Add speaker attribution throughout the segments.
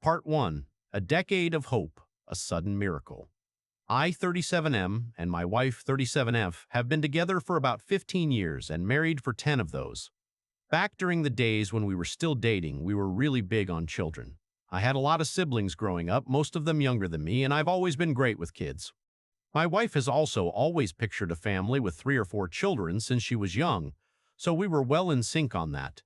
Speaker 1: Part 1. A Decade of Hope, a Sudden Miracle. I, 37M, and my wife, 37F, have been together for about 15 years and married for 10 of those. Back during the days when we were still dating, we were really big on children. I had a lot of siblings growing up, most of them younger than me, and I've always been great with kids. My wife has also always pictured a family with 3 or 4 children since she was young, so we were well in sync on that.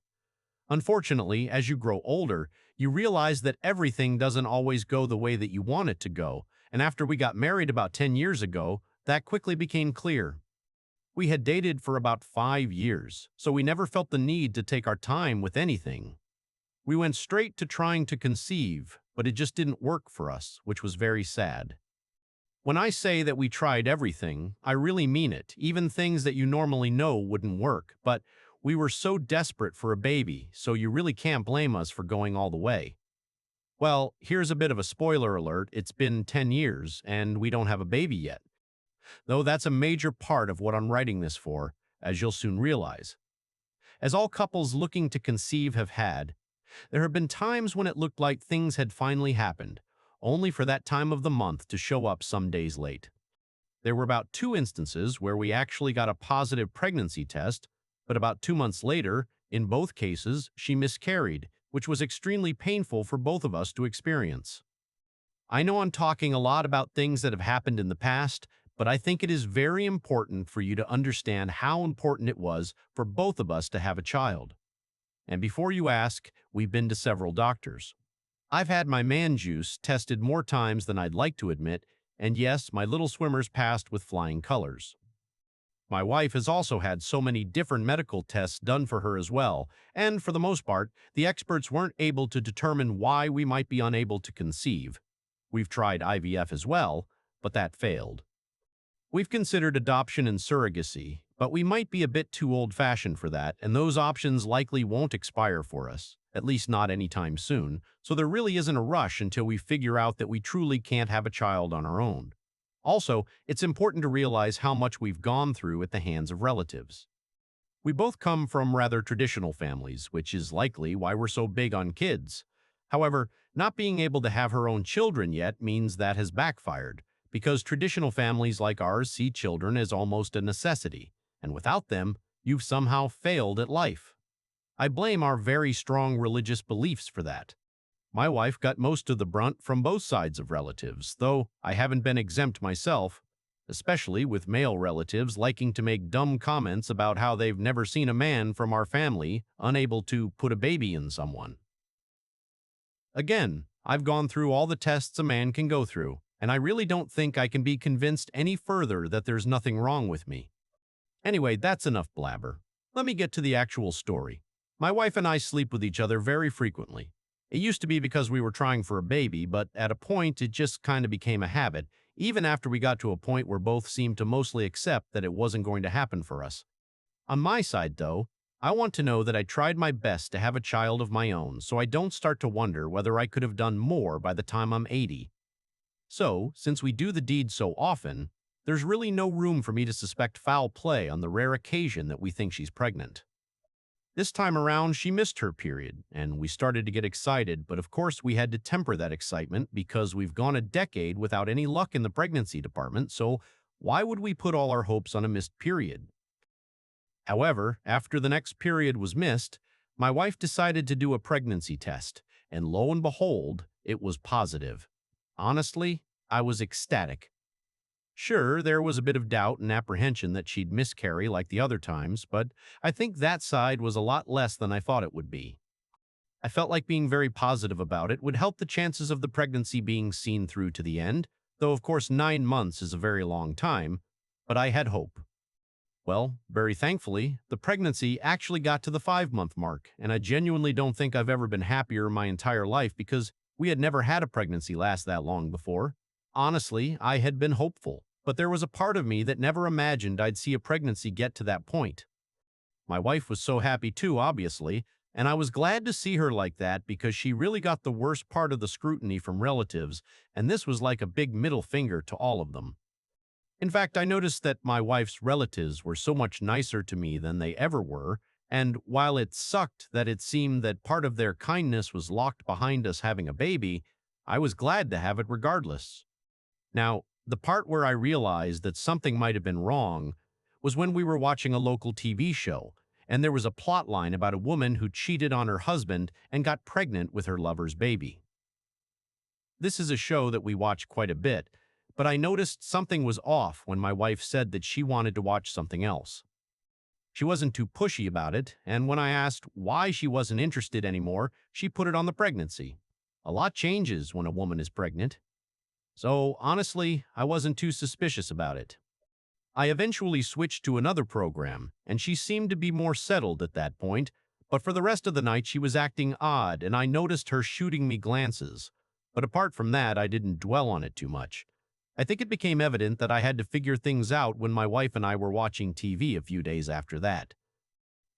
Speaker 1: Unfortunately, as you grow older, you realize that everything doesn't always go the way that you want it to go, and after we got married about 10 years ago, that quickly became clear. We had dated for about 5 years, so we never felt the need to take our time with anything. We went straight to trying to conceive, but it just didn't work for us, which was very sad. When I say that we tried everything, I really mean it, even things that you normally know wouldn't work, but we were so desperate for a baby, so you really can't blame us for going all the way. Well, here's a bit of a spoiler alert. It's been 10 years, and we don't have a baby yet. Though that's a major part of what I'm writing this for, as you'll soon realize. As all couples looking to conceive have had, there have been times when it looked like things had finally happened, only for that time of the month to show up some days late. There were about 2 instances where we actually got a positive pregnancy test, but about 2 months later, in both cases, she miscarried, which was extremely painful for both of us to experience. I know I'm talking a lot about things that have happened in the past, but I think it is very important for you to understand how important it was for both of us to have a child. And before you ask, we've been to several doctors. I've had my man juice tested more times than I'd like to admit, and yes, my little swimmer's passed with flying colors. My wife has also had so many different medical tests done for her as well, and for the most part, the experts weren't able to determine why we might be unable to conceive. We've tried IVF as well, but that failed. We've considered adoption and surrogacy, but we might be a bit too old-fashioned for that, and those options likely won't expire for us, at least not anytime soon, so there really isn't a rush until we figure out that we truly can't have a child on our own. Also, it's important to realize how much we've gone through at the hands of relatives. We both come from rather traditional families, which is likely why we're so big on kids. However, not being able to have her own children yet means that has backfired, because traditional families like ours see children as almost a necessity, and without them, you've somehow failed at life. I blame our very strong religious beliefs for that. My wife got most of the brunt from both sides of relatives, though I haven't been exempt myself, especially with male relatives liking to make dumb comments about how they've never seen a man from our family unable to put a baby in someone. Again, I've gone through all the tests a man can go through, and I really don't think I can be convinced any further that there's nothing wrong with me. Anyway, that's enough blabber. Let me get to the actual story. My wife and I sleep with each other very frequently. It used to be because we were trying for a baby, but at a point it just kind of became a habit, even after we got to a point where both seemed to mostly accept that it wasn't going to happen for us. On my side, though, I want to know that I tried my best to have a child of my own, so I don't start to wonder whether I could have done more by the time I'm 80. So, since we do the deed so often, there's really no room for me to suspect foul play on the rare occasion that we think she's pregnant. This time around, she missed her period, and we started to get excited, but of course we had to temper that excitement because we've gone a decade without any luck in the pregnancy department, so why would we put all our hopes on a missed period? However, after the next period was missed, my wife decided to do a pregnancy test, and lo and behold, it was positive. Honestly, I was ecstatic. Sure, there was a bit of doubt and apprehension that she'd miscarry like the other times, but I think that side was a lot less than I thought it would be. I felt like being very positive about it would help the chances of the pregnancy being seen through to the end, though of course 9 months is a very long time, but I had hope. Well, very thankfully, the pregnancy actually got to the 5-month mark, and I genuinely don't think I've ever been happier in my entire life because we had never had a pregnancy last that long before. Honestly, I had been hopeful, but there was a part of me that never imagined I'd see a pregnancy get to that point. My wife was so happy too, obviously, and I was glad to see her like that because she really got the worst part of the scrutiny from relatives, and this was like a big middle finger to all of them. In fact, I noticed that my wife's relatives were so much nicer to me than they ever were, And while it sucked that it seemed that part of their kindness was locked behind us having a baby, I was glad to have it regardless. Now, the part where I realized that something might have been wrong was when we were watching a local TV show, and there was a plot line about a woman who cheated on her husband and got pregnant with her lover's baby. This is a show that we watch quite a bit, but I noticed something was off when my wife said that she wanted to watch something else. She wasn't too pushy about it, and when I asked why she wasn't interested anymore, she put it on the pregnancy. A lot changes when a woman is pregnant. So, honestly, I wasn't too suspicious about it. I eventually switched to another program, and she seemed to be more settled at that point, but for the rest of the night she was acting odd, and I noticed her shooting me glances. But apart from that, I didn't dwell on it too much. I think it became evident that I had to figure things out when my wife and I were watching TV a few days after that.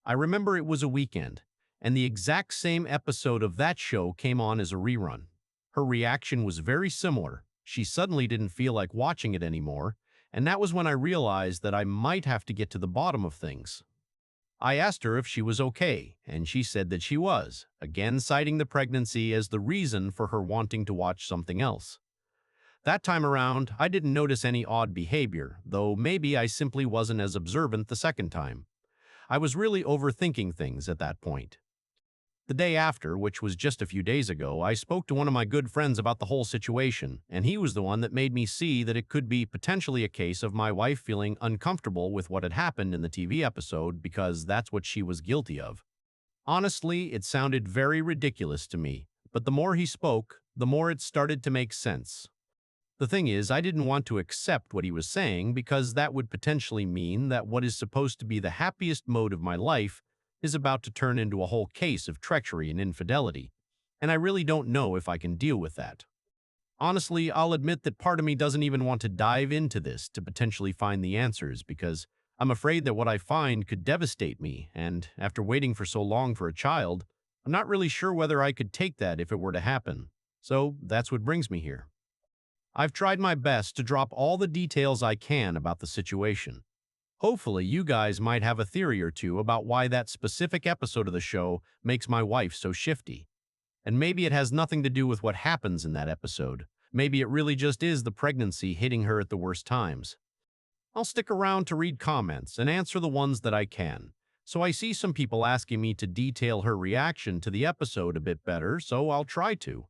Speaker 1: I remember it was a weekend, and the exact same episode of that show came on as a rerun. Her reaction was very similar. She suddenly didn't feel like watching it anymore, and that was when I realized that I might have to get to the bottom of things. I asked her if she was okay, and she said that she was, again citing the pregnancy as the reason for her wanting to watch something else. That time around, I didn't notice any odd behavior, though maybe I simply wasn't as observant the second time. I was really overthinking things at that point. The day after, which was just a few days ago, I spoke to one of my good friends about the whole situation, and he was the one that made me see that it could be potentially a case of my wife feeling uncomfortable with what had happened in the TV episode because that's what she was guilty of. Honestly, it sounded very ridiculous to me, but the more he spoke, the more it started to make sense. The thing is, I didn't want to accept what he was saying because that would potentially mean that what is supposed to be the happiest mode of my life is about to turn into a whole case of treachery and infidelity, and I really don't know if I can deal with that. Honestly, I'll admit that part of me doesn't even want to dive into this to potentially find the answers because I'm afraid that what I find could devastate me, and after waiting for so long for a child, I'm not really sure whether I could take that if it were to happen. So that's what brings me here. I've tried my best to drop all the details I can about the situation. Hopefully, you guys might have a theory or two about why that specific episode of the show makes my wife so shifty. And maybe it has nothing to do with what happens in that episode. Maybe it really just is the pregnancy hitting her at the worst times. I'll stick around to read comments and answer the ones that I can. So I see some people asking me to detail her reaction to the episode a bit better, so I'll try to.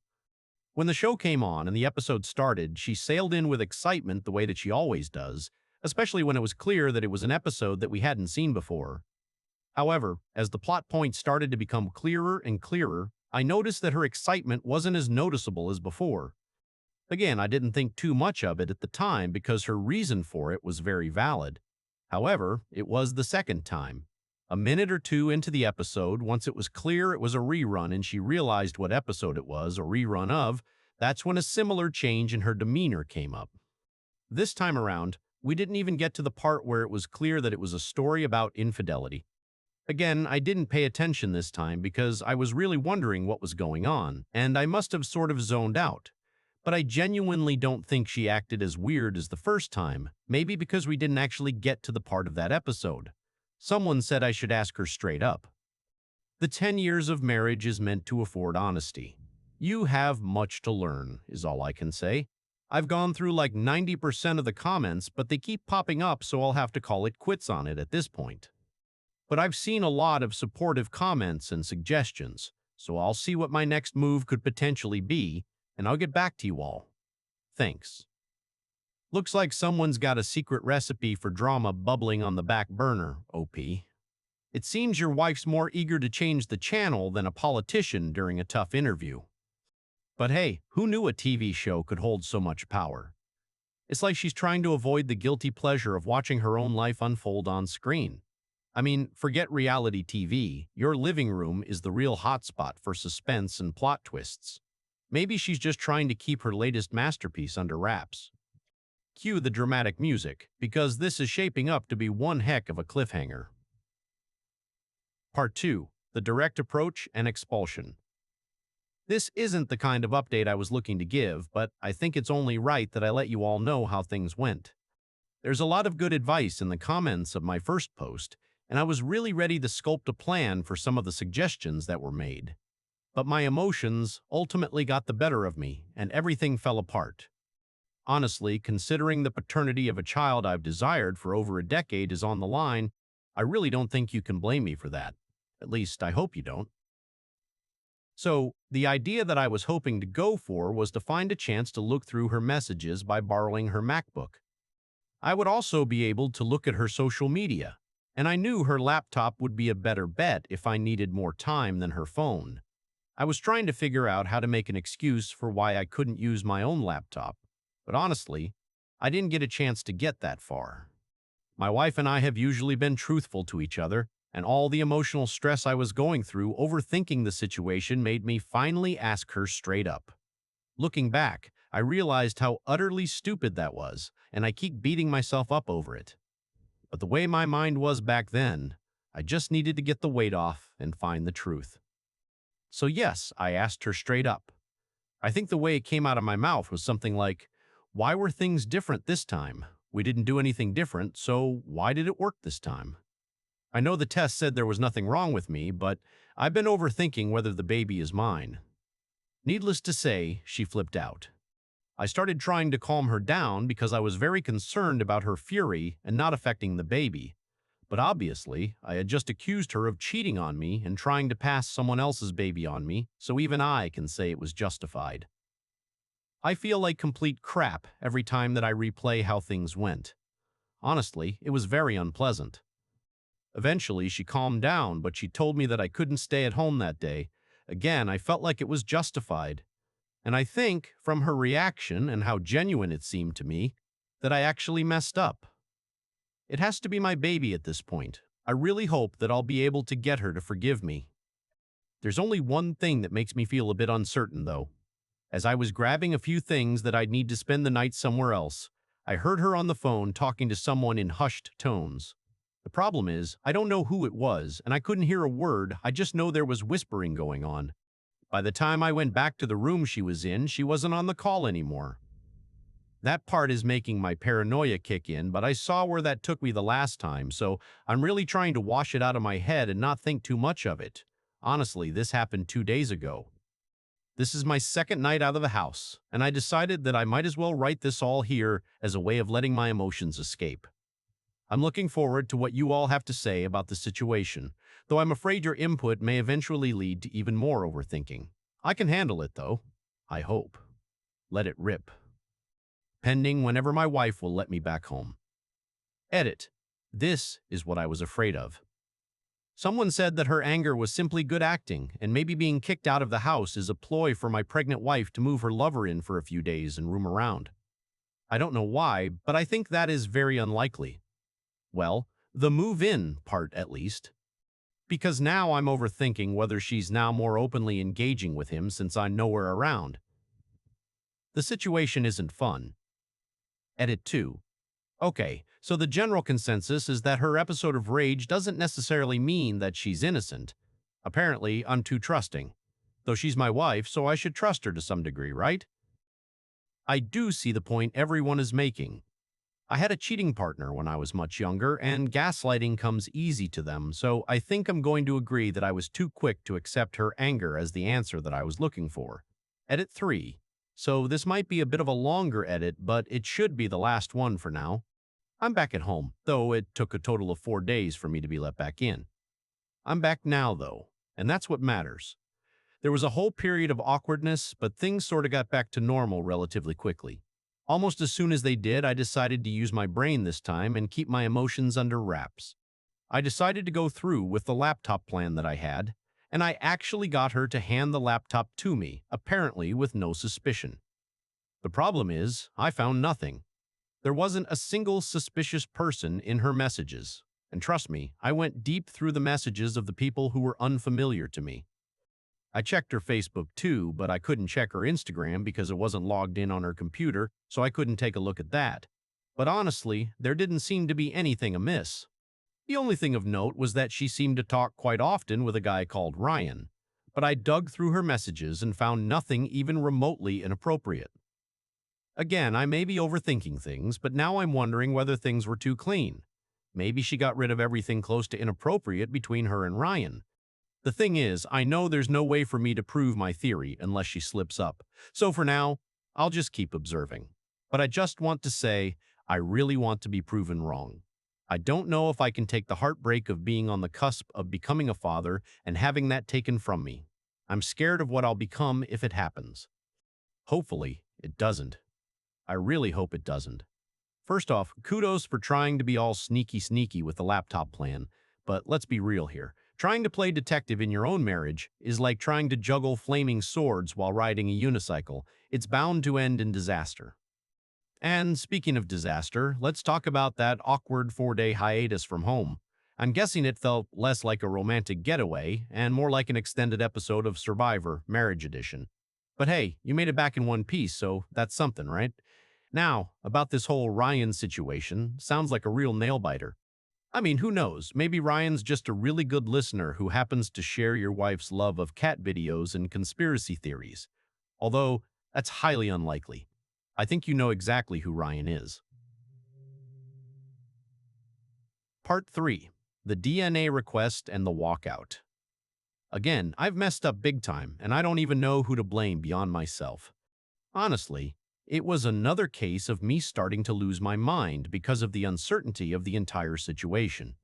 Speaker 1: When the show came on and the episode started, she sailed in with excitement the way that she always does, especially when it was clear that it was an episode that we hadn't seen before. However, as the plot points started to become clearer and clearer, I noticed that her excitement wasn't as noticeable as before. Again, I didn't think too much of it at the time because her reason for it was very valid. However, it was the second time. A minute or two into the episode, once it was clear it was a rerun and she realized what episode it was a rerun of, that's when a similar change in her demeanor came up. This time around, we didn't even get to the part where it was clear that it was a story about infidelity. Again, I didn't pay attention this time because I was really wondering what was going on, and I must have sort of zoned out. But I genuinely don't think she acted as weird as the first time, maybe because we didn't actually get to the part of that episode. Someone said I should ask her straight up. The 10 years of marriage is meant to afford honesty. You have much to learn, is all I can say. I've gone through like 90% of the comments, but they keep popping up, so I'll have to call it quits on it at this point. But I've seen a lot of supportive comments and suggestions, so I'll see what my next move could potentially be, and I'll get back to you all. Thanks. Looks like someone's got a secret recipe for drama bubbling on the back burner, OP. It seems your wife's more eager to change the channel than a politician during a tough interview. But hey, who knew a TV show could hold so much power? It's like she's trying to avoid the guilty pleasure of watching her own life unfold on screen. I mean, forget reality TV, your living room is the real hotspot for suspense and plot twists. Maybe she's just trying to keep her latest masterpiece under wraps. Cue the dramatic music, because this is shaping up to be one heck of a cliffhanger. Part 2. The Direct Approach and Expulsion. This isn't the kind of update I was looking to give, but I think it's only right that I let you all know how things went. There's a lot of good advice in the comments of my first post, and I was really ready to sculpt a plan for some of the suggestions that were made. But my emotions ultimately got the better of me, and everything fell apart. Honestly, considering the paternity of a child I've desired for over a decade is on the line, I really don't think you can blame me for that. At least, I hope you don't. So, the idea that I was hoping to go for was to find a chance to look through her messages by borrowing her MacBook. I would also be able to look at her social media, and I knew her laptop would be a better bet if I needed more time than her phone. I was trying to figure out how to make an excuse for why I couldn't use my own laptop, but honestly, I didn't get a chance to get that far. My wife and I have usually been truthful to each other, and all the emotional stress I was going through overthinking the situation made me finally ask her straight up. Looking back, I realized how utterly stupid that was, and I keep beating myself up over it. But the way my mind was back then, I just needed to get the weight off and find the truth. So yes, I asked her straight up. I think the way it came out of my mouth was something like, "Why were things different this time? We didn't do anything different, so why did it work this time?" I know the test said there was nothing wrong with me, but I've been overthinking whether the baby is mine. Needless to say, she flipped out. I started trying to calm her down because I was very concerned about her fury and not affecting the baby. But obviously, I had just accused her of cheating on me and trying to pass someone else's baby on me, so even I can say it was justified. I feel like complete crap every time that I replay how things went. Honestly, it was very unpleasant. Eventually, she calmed down, but she told me that I couldn't stay at home that day. Again, I felt like it was justified. And I think, from her reaction and how genuine it seemed to me, that I actually messed up. It has to be my baby at this point. I really hope that I'll be able to get her to forgive me. There's only one thing that makes me feel a bit uncertain, though. As I was grabbing a few things that I'd need to spend the night somewhere else, I heard her on the phone talking to someone in hushed tones. The problem is, I don't know who it was, and I couldn't hear a word. I just know there was whispering going on. By the time I went back to the room she was in, she wasn't on the call anymore. That part is making my paranoia kick in, but I saw where that took me the last time, so I'm really trying to wash it out of my head and not think too much of it. Honestly, this happened 2 days ago. This is my second night out of the house, and I decided that I might as well write this all here as a way of letting my emotions escape. I'm looking forward to what you all have to say about the situation, though I'm afraid your input may eventually lead to even more overthinking. I can handle it, though. I hope. Let it rip. Pending whenever my wife will let me back home. Edit. This is what I was afraid of. Someone said that her anger was simply good acting, and maybe being kicked out of the house is a ploy for my pregnant wife to move her lover in for a few days and room around. I don't know why, but I think that is very unlikely. Well, the move-in part, at least. Because now I'm overthinking whether she's now more openly engaging with him since I'm nowhere around. The situation isn't fun. Edit 2. Okay, so the general consensus is that her episode of rage doesn't necessarily mean that she's innocent. Apparently, I'm too trusting. Though she's my wife, so I should trust her to some degree, right? I do see the point everyone is making. I had a cheating partner when I was much younger, and gaslighting comes easy to them, so I think I'm going to agree that I was too quick to accept her anger as the answer that I was looking for. Edit 3. So this might be a bit of a longer edit, but it should be the last one for now. I'm back at home, though it took a total of 4 days for me to be let back in. I'm back now, though, and that's what matters. There was a whole period of awkwardness, but things sort of got back to normal relatively quickly. Almost as soon as they did, I decided to use my brain this time and keep my emotions under wraps. I decided to go through with the laptop plan that I had, and I actually got her to hand the laptop to me, apparently with no suspicion. The problem is, I found nothing. There wasn't a single suspicious person in her messages. And trust me, I went deep through the messages of the people who were unfamiliar to me. I checked her Facebook too, but I couldn't check her Instagram because it wasn't logged in on her computer, so I couldn't take a look at that. But honestly, there didn't seem to be anything amiss. The only thing of note was that she seemed to talk quite often with a guy called Ryan. But I dug through her messages and found nothing even remotely inappropriate. Again, I may be overthinking things, but now I'm wondering whether things were too clean. Maybe she got rid of everything close to inappropriate between her and Ryan. The thing is, I know there's no way for me to prove my theory unless she slips up. So for now, I'll just keep observing. But I just want to say, I really want to be proven wrong. I don't know if I can take the heartbreak of being on the cusp of becoming a father and having that taken from me. I'm scared of what I'll become if it happens. Hopefully, it doesn't. I really hope it doesn't. First off, kudos for trying to be all sneaky with the laptop plan, but let's be real here. Trying to play detective in your own marriage is like trying to juggle flaming swords while riding a unicycle. It's bound to end in disaster. And speaking of disaster, let's talk about that awkward 4-day hiatus from home. I'm guessing it felt less like a romantic getaway and more like an extended episode of Survivor, Marriage Edition. But hey, you made it back in one piece, so that's something, right? Now, about this whole Ryan situation, sounds like a real nail-biter. I mean, who knows? Maybe Ryan's just a really good listener who happens to share your wife's love of cat videos and conspiracy theories. Although, that's highly unlikely. I think you know exactly who Ryan is. Part 3. The DNA request and the walkout. Again, I've messed up big time, and I don't even know who to blame beyond myself. Honestly, it was another case of me starting to lose my mind because of the uncertainty of the entire situation.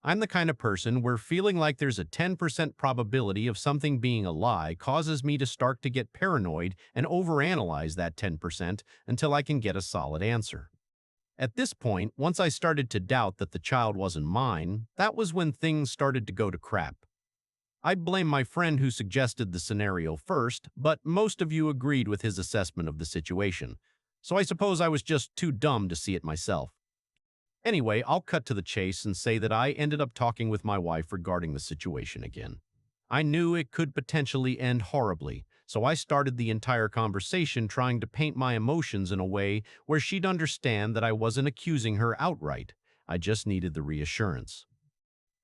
Speaker 1: I'm the kind of person where feeling like there's a 10% probability of something being a lie causes me to start to get paranoid and overanalyze that 10% until I can get a solid answer. At this point, once I started to doubt that the child wasn't mine, that was when things started to go to crap. I blame my friend who suggested the scenario first, but most of you agreed with his assessment of the situation, so I suppose I was just too dumb to see it myself. Anyway, I'll cut to the chase and say that I ended up talking with my wife regarding the situation again. I knew it could potentially end horribly, so I started the entire conversation trying to paint my emotions in a way where she'd understand that I wasn't accusing her outright. I just needed the reassurance.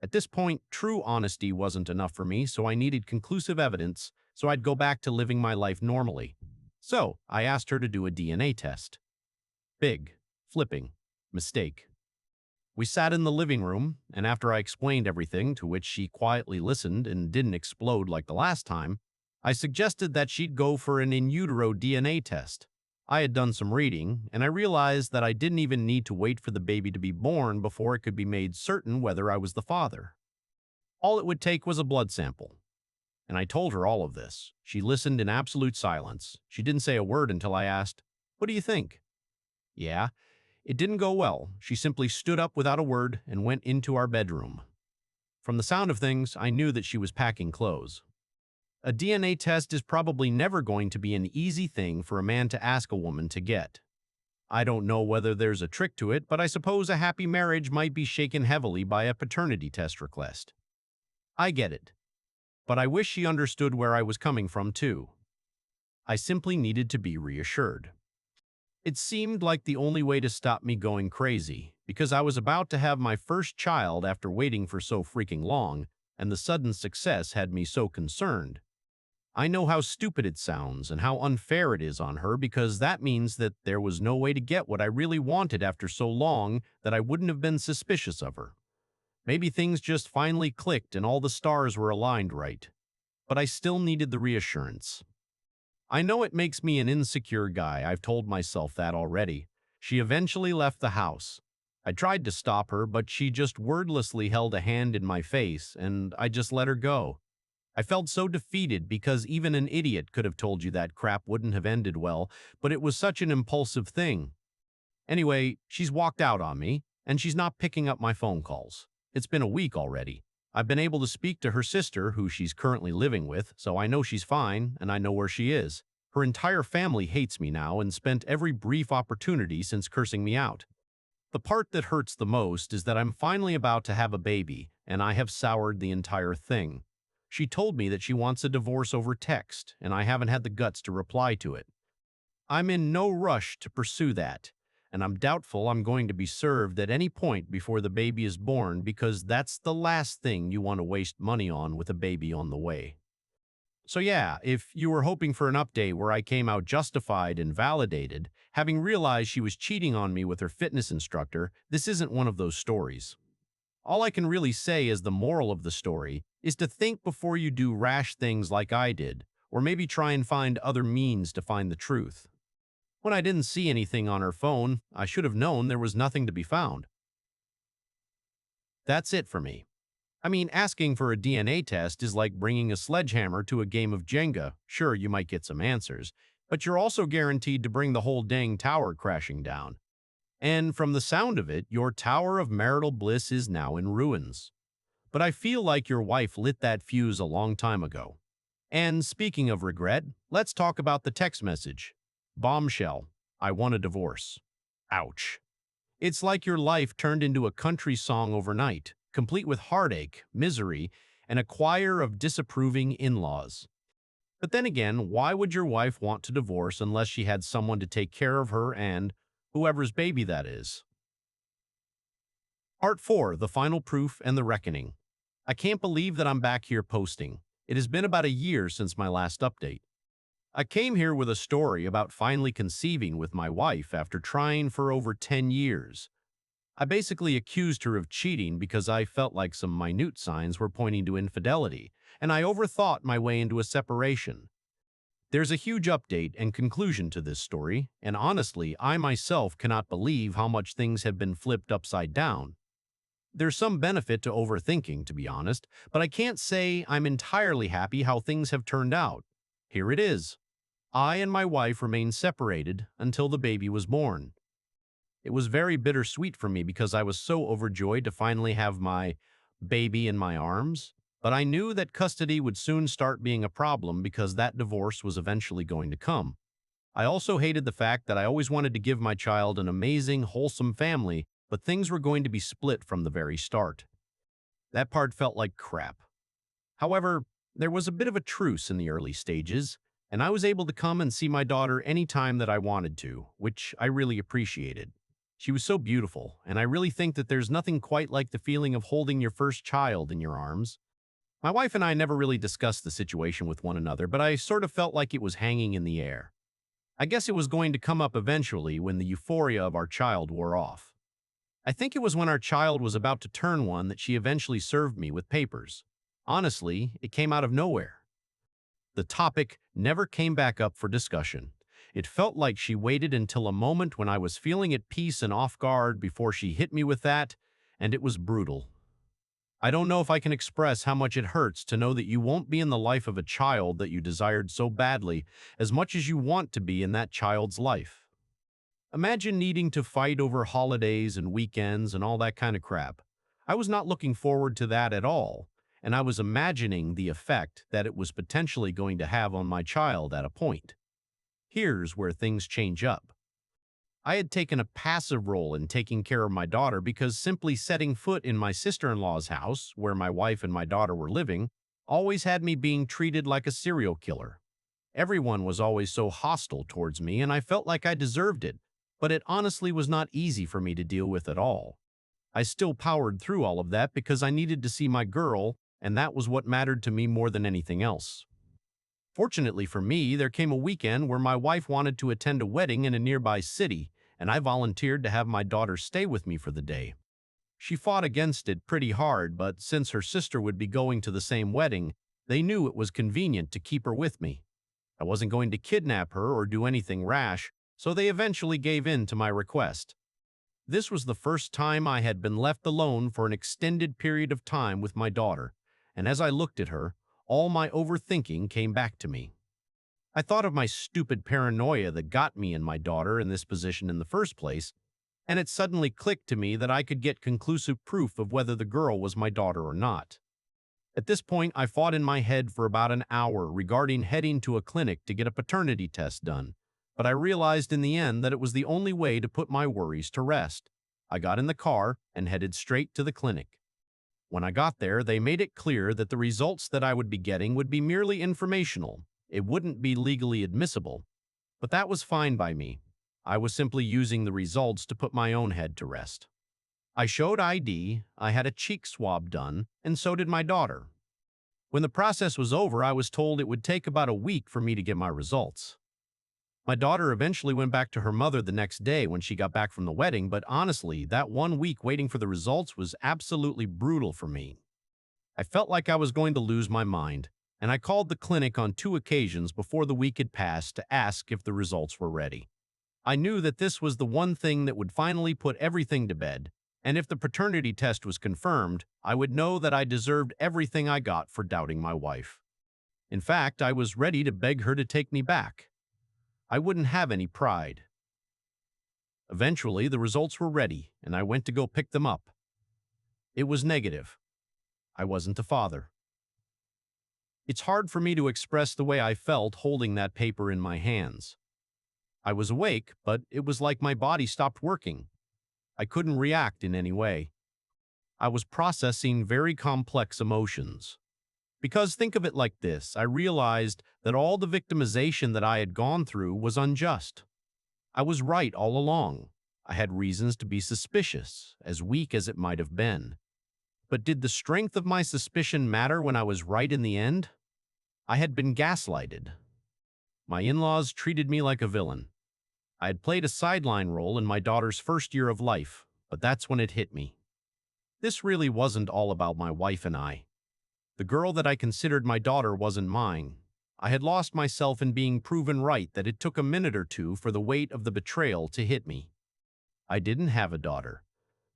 Speaker 1: At this point, true honesty wasn't enough for me, so I needed conclusive evidence so I'd go back to living my life normally. So, I asked her to do a DNA test. Big, flipping, mistake. We sat in the living room, and after I explained everything, to which she quietly listened and didn't explode like the last time, I suggested that she'd go for an in utero DNA test. I had done some reading, and I realized that I didn't even need to wait for the baby to be born before it could be made certain whether I was the father. All it would take was a blood sample. And I told her all of this. She listened in absolute silence. She didn't say a word until I asked, "What do you think?" Yeah, it didn't go well. She simply stood up without a word and went into our bedroom. From the sound of things, I knew that she was packing clothes. A DNA test is probably never going to be an easy thing for a man to ask a woman to get. I don't know whether there's a trick to it, but I suppose a happy marriage might be shaken heavily by a paternity test request. I get it, but I wish she understood where I was coming from too. I simply needed to be reassured. It seemed like the only way to stop me going crazy, because I was about to have my first child after waiting for so freaking long, and the sudden success had me so concerned. I know how stupid it sounds and how unfair it is on her because that means that there was no way to get what I really wanted after so long that I wouldn't have been suspicious of her. Maybe things just finally clicked and all the stars were aligned right. But I still needed the reassurance. I know it makes me an insecure guy, I've told myself that already. She eventually left the house. I tried to stop her, but she just wordlessly held a hand in my face, and I just let her go. I felt so defeated because even an idiot could have told you that crap wouldn't have ended well, but it was such an impulsive thing. Anyway, she's walked out on me, and she's not picking up my phone calls. It's been a week already. I've been able to speak to her sister, who she's currently living with, so I know she's fine, and I know where she is. Her entire family hates me now and spent every brief opportunity since cursing me out. The part that hurts the most is that I'm finally about to have a baby, and I have soured the entire thing. She told me that she wants a divorce over text, and I haven't had the guts to reply to it. I'm in no rush to pursue that, and I'm doubtful I'm going to be served at any point before the baby is born because that's the last thing you want to waste money on with a baby on the way. So yeah, if you were hoping for an update where I came out justified and validated, having realized she was cheating on me with her fitness instructor, this isn't one of those stories. All I can really say is the moral of the story is to think before you do rash things like I did, or maybe try and find other means to find the truth. When I didn't see anything on her phone, I should have known there was nothing to be found. That's it for me. I mean, asking for a DNA test is like bringing a sledgehammer to a game of Jenga. Sure, you might get some answers, but you're also guaranteed to bring the whole dang tower crashing down. And from the sound of it, your tower of marital bliss is now in ruins. But I feel like your wife lit that fuse a long time ago. And speaking of regret, let's talk about the text message. Bombshell. I want a divorce. Ouch. It's like your life turned into a country song overnight, complete with heartache, misery, and a choir of disapproving in-laws. But then again, why would your wife want to divorce unless she had someone to take care of her and whoever's baby that is? Part 4, The Final Proof and the Reckoning. I can't believe that I'm back here posting. It has been about a year since my last update. I came here with a story about finally conceiving with my wife after trying for over 10 years. I basically accused her of cheating because I felt like some minute signs were pointing to infidelity, and I overthought my way into a separation. There's a huge update and conclusion to this story, and honestly, I myself cannot believe how much things have been flipped upside down. There's some benefit to overthinking, to be honest, but I can't say I'm entirely happy how things have turned out. Here it is. I and my wife remained separated until the baby was born. It was very bittersweet for me because I was so overjoyed to finally have my baby in my arms, but I knew that custody would soon start being a problem because that divorce was eventually going to come. I also hated the fact that I always wanted to give my child an amazing, wholesome family, but things were going to be split from the very start. That part felt like crap. However, there was a bit of a truce in the early stages, and I was able to come and see my daughter any time that I wanted to, which I really appreciated. She was so beautiful, and I really think that there's nothing quite like the feeling of holding your first child in your arms. My wife and I never really discussed the situation with one another, but I sort of felt like it was hanging in the air. I guess it was going to come up eventually when the euphoria of our child wore off. I think it was when our child was about to turn one that she eventually served me with papers. Honestly, it came out of nowhere. The topic never came back up for discussion. It felt like she waited until a moment when I was feeling at peace and off guard before she hit me with that, and it was brutal. I don't know if I can express how much it hurts to know that you won't be in the life of a child that you desired so badly as much as you want to be in that child's life. Imagine needing to fight over holidays and weekends and all that kind of crap. I was not looking forward to that at all, and I was imagining the effect that it was potentially going to have on my child at a point. Here's where things change up. I had taken a passive role in taking care of my daughter because simply setting foot in my sister-in-law's house, where my wife and my daughter were living, always had me being treated like a serial killer. Everyone was always so hostile towards me, and I felt like I deserved it, but it honestly was not easy for me to deal with at all. I still powered through all of that because I needed to see my girl, and that was what mattered to me more than anything else. Fortunately for me, there came a weekend where my wife wanted to attend a wedding in a nearby city, and I volunteered to have my daughter stay with me for the day. She fought against it pretty hard, but since her sister would be going to the same wedding, they knew it was convenient to keep her with me. I wasn't going to kidnap her or do anything rash, so they eventually gave in to my request. This was the first time I had been left alone for an extended period of time with my daughter, and as I looked at her, all my overthinking came back to me. I thought of my stupid paranoia that got me and my daughter in this position in the first place, and it suddenly clicked to me that I could get conclusive proof of whether the girl was my daughter or not. At this point, I fought in my head for about an hour regarding heading to a clinic to get a paternity test done, but I realized in the end that it was the only way to put my worries to rest. I got in the car and headed straight to the clinic. When I got there, they made it clear that the results that I would be getting would be merely informational. It wouldn't be legally admissible, but that was fine by me. I was simply using the results to put my own head to rest. I showed ID, I had a cheek swab done, and so did my daughter. When the process was over, I was told it would take about a week for me to get my results. My daughter eventually went back to her mother the next day when she got back from the wedding, but honestly, that 1 week waiting for the results was absolutely brutal for me. I felt like I was going to lose my mind, and I called the clinic on 2 occasions before the week had passed to ask if the results were ready. I knew that this was the one thing that would finally put everything to bed, and if the paternity test was confirmed, I would know that I deserved everything I got for doubting my wife. In fact, I was ready to beg her to take me back. I wouldn't have any pride. Eventually, the results were ready, and I went to go pick them up. It was negative. I wasn't a father. It's hard for me to express the way I felt holding that paper in my hands. I was awake, but it was like my body stopped working. I couldn't react in any way. I was processing very complex emotions. Because think of it like this, I realized that all the victimization that I had gone through was unjust. I was right all along. I had reasons to be suspicious, as weak as it might have been. But did the strength of my suspicion matter when I was right in the end? I had been gaslighted. My in-laws treated me like a villain. I had played a sideline role in my daughter's first year of life, but that's when it hit me. This really wasn't all about my wife and I. The girl that I considered my daughter wasn't mine. I had lost myself in being proven right that it took a minute or two for the weight of the betrayal to hit me. I didn't have a daughter.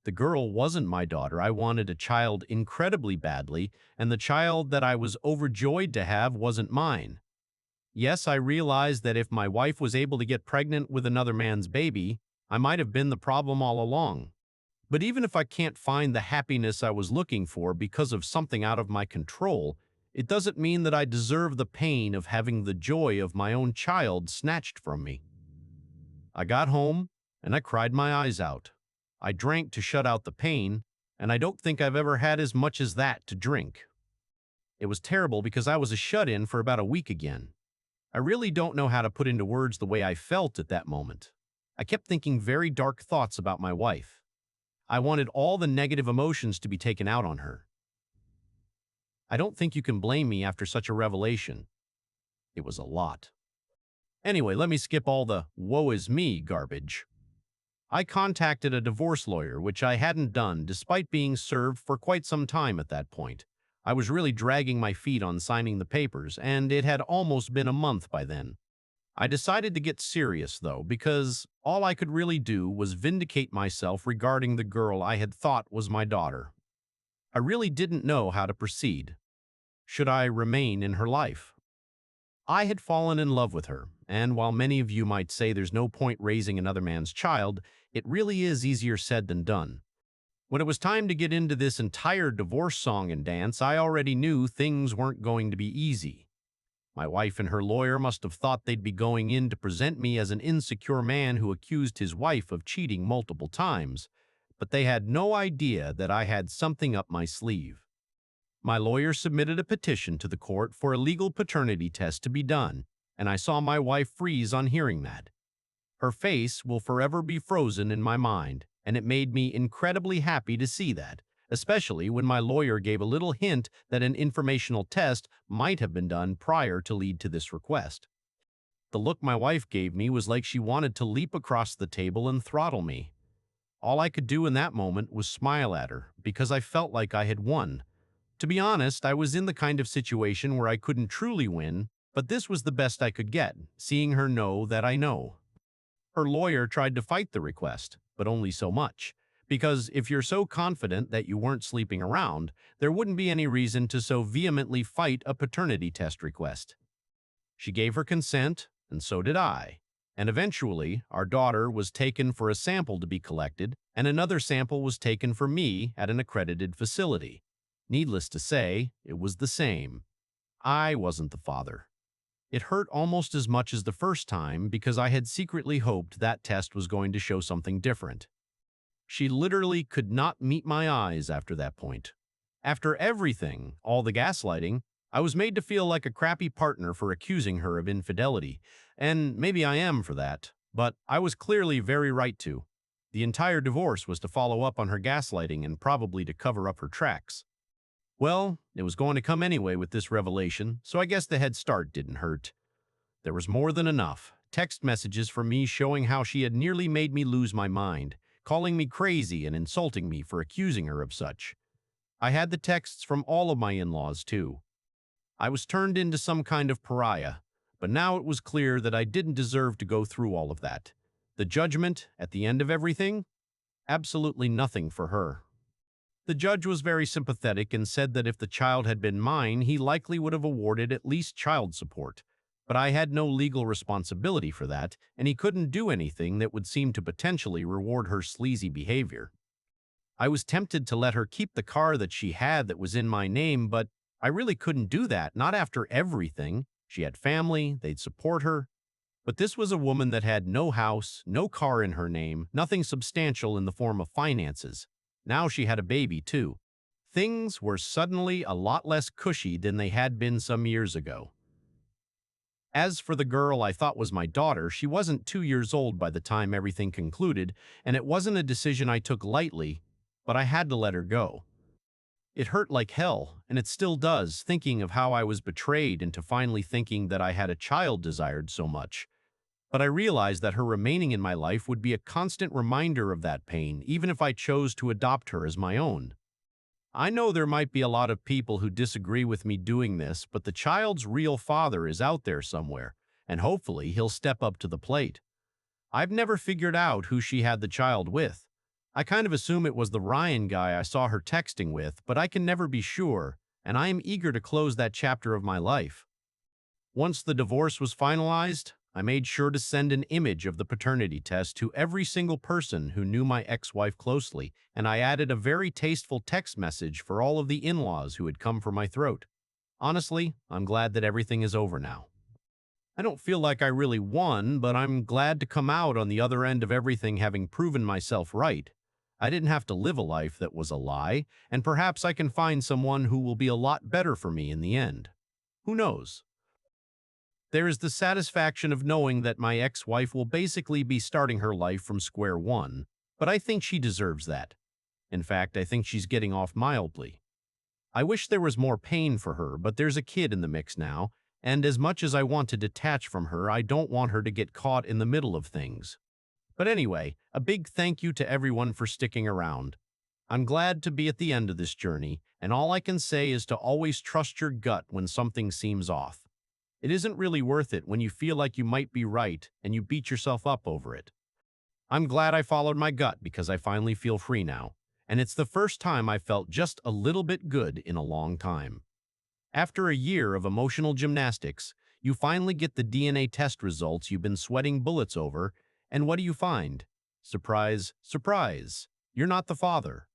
Speaker 1: The girl wasn't my daughter. I wanted a child incredibly badly, and the child that I was overjoyed to have wasn't mine. Yes, I realized that if my wife was able to get pregnant with another man's baby, I might have been the problem all along. But even if I can't find the happiness I was looking for because of something out of my control, it doesn't mean that I deserve the pain of having the joy of my own child snatched from me. I got home, and I cried my eyes out. I drank to shut out the pain, and I don't think I've ever had as much as that to drink. It was terrible because I was a shut-in for about a week again. I really don't know how to put into words the way I felt at that moment. I kept thinking very dark thoughts about my wife. I wanted all the negative emotions to be taken out on her. I don't think you can blame me after such a revelation. It was a lot. Anyway, let me skip all the woe is me garbage. I contacted a divorce lawyer, which I hadn't done despite being served for quite some time at that point. I was really dragging my feet on signing the papers, and it had almost been a month by then. I decided to get serious, though, because all I could really do was vindicate myself regarding the girl I had thought was my daughter. I really didn't know how to proceed. Should I remain in her life? I had fallen in love with her, and while many of you might say there's no point raising another man's child, it really is easier said than done. When it was time to get into this entire divorce song and dance, I already knew things weren't going to be easy. My wife and her lawyer must have thought they'd be going in to present me as an insecure man who accused his wife of cheating multiple times, but they had no idea that I had something up my sleeve. My lawyer submitted a petition to the court for a legal paternity test to be done, and I saw my wife freeze on hearing that. Her face will forever be frozen in my mind, and it made me incredibly happy to see that, especially when my lawyer gave a little hint that an informational test might have been done prior to lead to this request. The look my wife gave me was like she wanted to leap across the table and throttle me. All I could do in that moment was smile at her, because I felt like I had won. To be honest, I was in the kind of situation where I couldn't truly win, but this was the best I could get, seeing her know that I know. Her lawyer tried to fight the request, but only so much. Because if you're so confident that you weren't sleeping around, there wouldn't be any reason to so vehemently fight a paternity test request. She gave her consent, and so did I. And eventually, our daughter was taken for a sample to be collected, and another sample was taken for me at an accredited facility. Needless to say, it was the same. I wasn't the father. It hurt almost as much as the first time because I had secretly hoped that test was going to show something different. She literally could not meet my eyes after that point. After everything, all the gaslighting, I was made to feel like a crappy partner for accusing her of infidelity, and maybe I am for that, but I was clearly very right to. The entire divorce was to follow up on her gaslighting and probably to cover up her tracks. Well, it was going to come anyway with this revelation, so I guess the head start didn't hurt. There was more than enough text messages from me showing how she had nearly made me lose my mind, calling me crazy and insulting me for accusing her of such. I had the texts from all of my in-laws, too. I was turned into some kind of pariah, but now it was clear that I didn't deserve to go through all of that. The judgment, at the end of everything? Absolutely nothing for her. The judge was very sympathetic and said that if the child had been mine, he likely would have awarded at least child support. But I had no legal responsibility for that, and he couldn't do anything that would seem to potentially reward her sleazy behavior. I was tempted to let her keep the car that she had that was in my name, but I really couldn't do that, not after everything. She had family, they'd support her. But this was a woman that had no house, no car in her name, nothing substantial in the form of finances. Now she had a baby, too. Things were suddenly a lot less cushy than they had been some years ago. As for the girl I thought was my daughter, she wasn't 2 years old by the time everything concluded, and it wasn't a decision I took lightly, but I had to let her go. It hurt like hell, and it still does, thinking of how I was betrayed into finally thinking that I had a child desired so much. But I realized that her remaining in my life would be a constant reminder of that pain, even if I chose to adopt her as my own. I know there might be a lot of people who disagree with me doing this, but the child's real father is out there somewhere, and hopefully he'll step up to the plate. I've never figured out who she had the child with. I kind of assume it was the Ryan guy I saw her texting with, but I can never be sure, and I am eager to close that chapter of my life. Once the divorce was finalized, I made sure to send an image of the paternity test to every single person who knew my ex-wife closely, and I added a very tasteful text message for all of the in-laws who had come for my throat. Honestly, I'm glad that everything is over now. I don't feel like I really won, but I'm glad to come out on the other end of everything having proven myself right. I didn't have to live a life that was a lie, and perhaps I can find someone who will be a lot better for me in the end. Who knows? There is the satisfaction of knowing that my ex-wife will basically be starting her life from square one, but I think she deserves that. In fact, I think she's getting off mildly. I wish there was more pain for her, but there's a kid in the mix now, and as much as I want to detach from her, I don't want her to get caught in the middle of things. But anyway, a big thank you to everyone for sticking around. I'm glad to be at the end of this journey, and all I can say is to always trust your gut when something seems off. It isn't really worth it when you feel like you might be right and you beat yourself up over it. I'm glad I followed my gut because I finally feel free now, and it's the first time I felt just a little bit good in a long time. After a year of emotional gymnastics, you finally get the DNA test results you've been sweating bullets over, and what do you find? Surprise, surprise, you're not the father.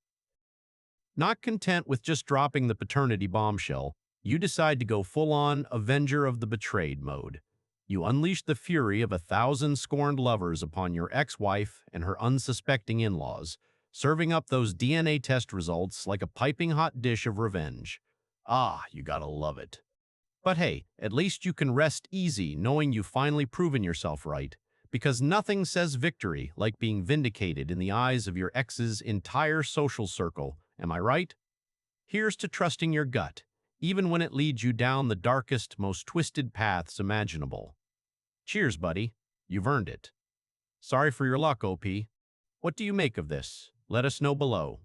Speaker 1: Not content with just dropping the paternity bombshell, you decide to go full-on Avenger of the Betrayed mode. You unleash the fury of 1,000 scorned lovers upon your ex-wife and her unsuspecting in-laws, serving up those DNA test results like a piping hot dish of revenge. Ah, you gotta love it. But hey, at least you can rest easy knowing you've finally proven yourself right, because nothing says victory like being vindicated in the eyes of your ex's entire social circle, am I right? Here's to trusting your gut, even when it leads you down the darkest, most twisted paths imaginable. Cheers, buddy. You've earned it. Sorry for your luck, OP. What do you make of this? Let us know below.